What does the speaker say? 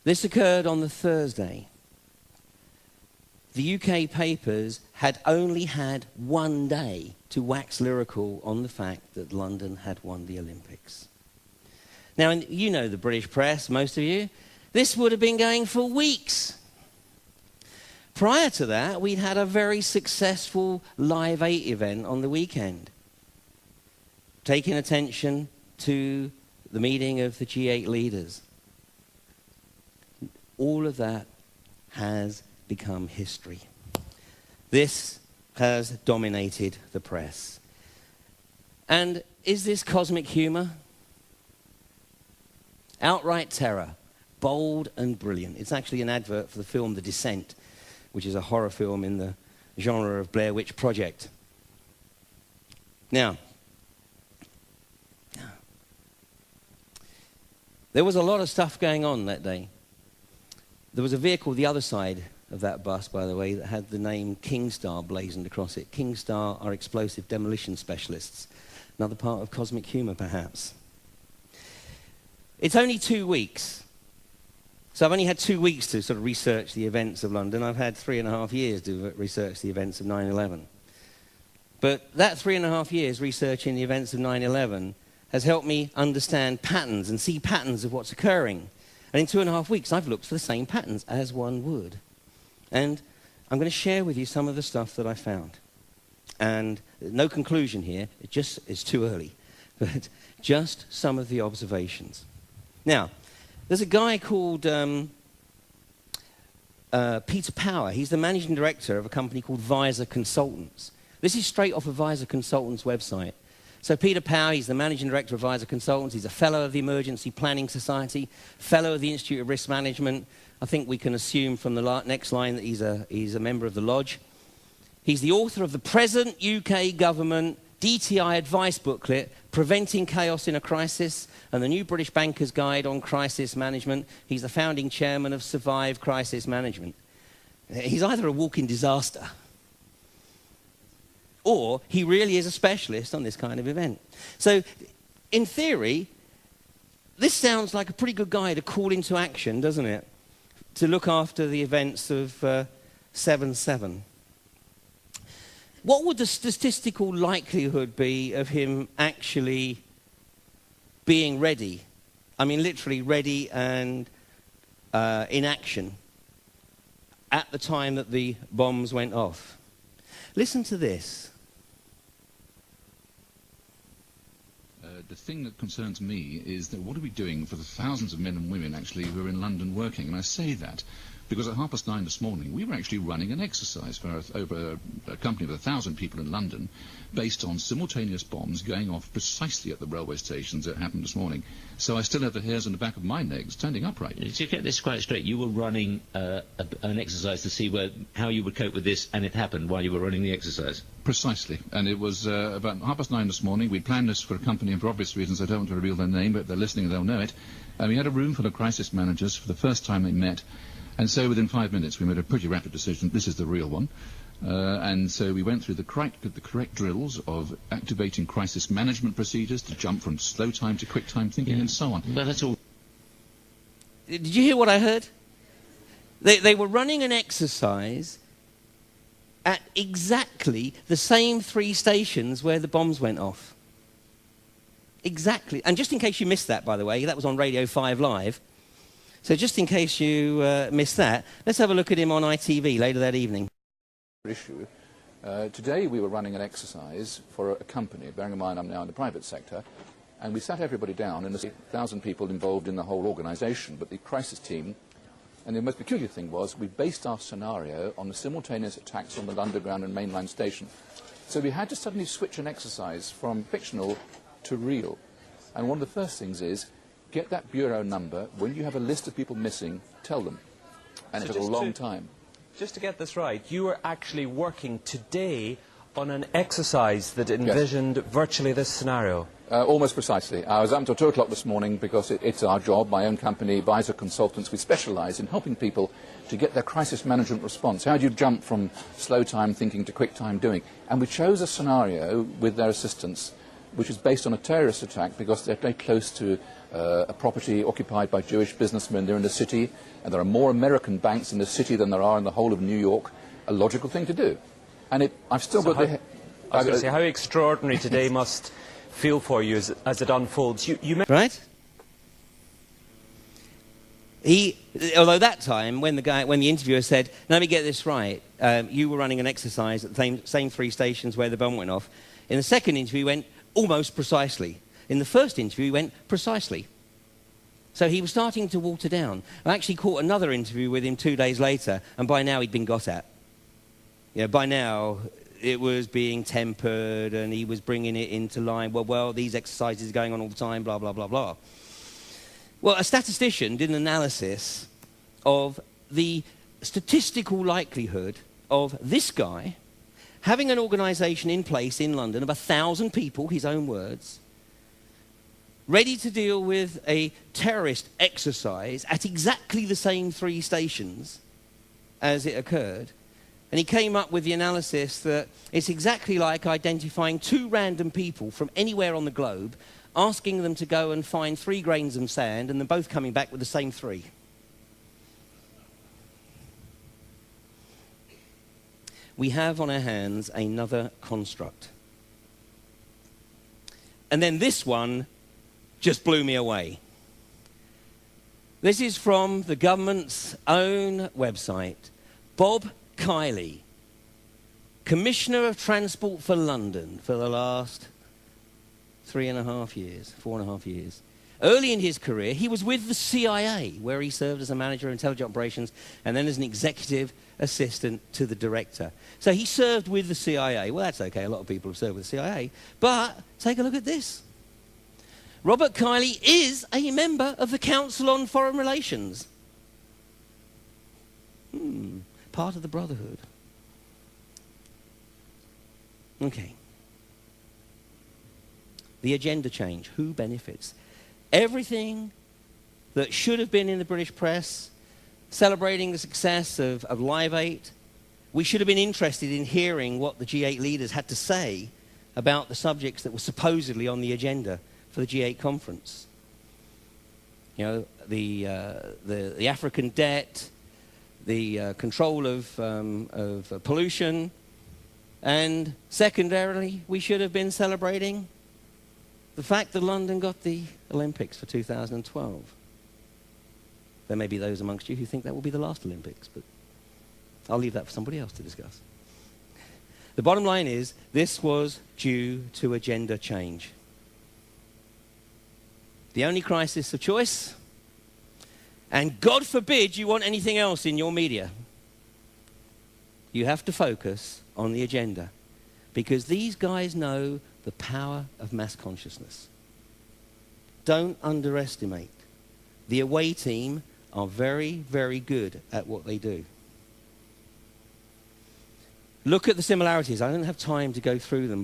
This occurred on the Thursday. The UK papers had only had one day to wax lyrical on the fact that London had won the Olympics. Now, you know the British press, most of you. This would have been going for weeks. Prior to that, we'd had a very successful Live 8 event on the weekend, taking attention to the meeting of the G8 leaders. All of that has become history. This has dominated the press. And is this cosmic humor? Outright terror, bold and brilliant. It's actually an advert for the film The Descent, which is a horror film in the genre of Blair Witch Project. Now, there was a lot of stuff going on that day. There was a vehicle the other side of that bus, by the way, that had the name Kingstar blazoned across it. Kingstar are explosive demolition specialists. Another part of cosmic humor, perhaps. It's only 2 weeks. So I've only had 2 weeks to sort of research the events of London. I've had 3.5 years to research the events of 9/11. But that 3.5 years researching the events of 9/11 has helped me understand patterns and see patterns of what's occurring. And in 2.5 weeks, I've looked for the same patterns as one would. And I'm going to share with you some of the stuff that I found. And no conclusion here, it's too early. But just some of the observations. Now, there's a guy called Peter Power. He's the managing director of a company called Visor Consultants. This is straight off of Visor Consultants' website. So Peter Power, he's the managing director of Visor Consultants. He's a fellow of the Emergency Planning Society, fellow of the Institute of Risk Management. I think we can assume from the next line that he's a member of the Lodge. He's the author of the present UK government DTI advice booklet, Preventing Chaos in a Crisis, and the new British Banker's Guide on Crisis Management. He's the founding chairman of Survive Crisis Management. He's either a walking disaster, or he really is a specialist on this kind of event. So, in theory, this sounds like a pretty good guy to call into action, doesn't it? To look after the events of 7/7. What would the statistical likelihood be of him actually being ready? I mean, literally ready and in action at the time that the bombs went off. Listen to this. The thing that concerns me is that what are we doing for the thousands of men and women actually who are in London working? And I say that because at 9:30 this morning we were actually running an exercise for over a company of 1,000 people in London based on simultaneous bombs going off precisely at the railway stations that happened this morning. So I still have the hairs on the back of my legs standing upright. To get this quite straight, you were running an exercise to see how you would cope with this, and it happened while you were running the exercise? Precisely. And it was about 9:30 this morning. We planned this for a company, and for obvious reasons I don't want to reveal their name, but if they're listening they'll know it. And we had a room full of crisis managers for the first time they met. And so within 5 minutes we made a pretty rapid decision, this is the real one. And so we went through the correct drills of activating crisis management procedures to jump from slow time to quick time thinking and so on. Well, that's all. Did you hear what I heard? They were running an exercise at exactly the same 3 stations where the bombs went off. Exactly. And just in case you missed that, by the way, that was on Radio 5 Live. So just in case you missed that, let's have a look at him on ITV later that evening. Issue. Today we were running an exercise for a company, bearing in mind I'm now in the private sector, and we sat everybody down, and there's 1,000 people involved in the whole organisation, but the crisis team, and the most peculiar thing was we based our scenario on the simultaneous attacks on the Underground and mainline station. So we had to suddenly switch an exercise from fictional to real. And one of the first things is, get that bureau number. When you have a list of people missing, tell them. And it took a long time. Just to get this right, you were actually working today on an exercise that envisioned virtually this scenario. Almost precisely. I was up until 2 o'clock this morning because it's our job, my own company, Visor Consultants. We specialise in helping people to get their crisis management response. How do you jump from slow time thinking to quick time doing? And we chose a scenario with their assistance which is based on a terrorist attack because they're very close to a property occupied by Jewish businessmen. They're in the city, and there are more American banks in the city than there are in the whole of New York. A logical thing to do. And I've still got the... I was going to say, how extraordinary today must feel for you as it unfolds. Right? Although that time, when the interviewer said, "Let me get this right, you were running an exercise at the same 3 stations where the bomb went off." In the second interview, he went, "Almost precisely." In the first interview, he went, "Precisely." So he was starting to water down. I actually caught another interview with him 2 days later, and by now he'd been got at. By now it was being tempered, and he was bringing it into line. Well, these exercises are going on all the time, blah, blah, blah, blah. Well, a statistician did an analysis of the statistical likelihood of this guy having an organisation in place in London of 1,000 people, his own words, ready to deal with a terrorist exercise at exactly the same 3 stations as it occurred. And he came up with the analysis that it's exactly like identifying 2 random people from anywhere on the globe, asking them to go and find 3 grains of sand, and then both coming back with the same 3. We have on our hands another construct. And then this one just blew me away. This is from the government's own website. Bob Kiley, Commissioner of Transport for London for the last 4.5 years. Early in his career, he was with the CIA, where he served as a manager of intelligence operations and then as an executive assistant to the director. So he served with the CIA. Well, that's okay. A lot of people have served with the CIA. But take a look at this. Robert Kiley is a member of the Council on Foreign Relations. Part of the Brotherhood. Okay. The agenda change. Who benefits? Everything that should have been in the British press, celebrating the success of Live 8, we should have been interested in hearing what the G8 leaders had to say about the subjects that were supposedly on the agenda for the G8 conference. The African debt, the control of pollution, and secondarily, we should have been celebrating the fact that London got the Olympics for 2012. There may be those amongst you who think that will be the last Olympics, but I'll leave that for somebody else to discuss. The bottom line is, this was due to agenda change. The only crisis of choice, and God forbid you want anything else in your media. You have to focus on the agenda, because these guys know the power of mass consciousness. Don't underestimate. The away team are very, very good at what they do. Look at the similarities. I don't have time to go through them.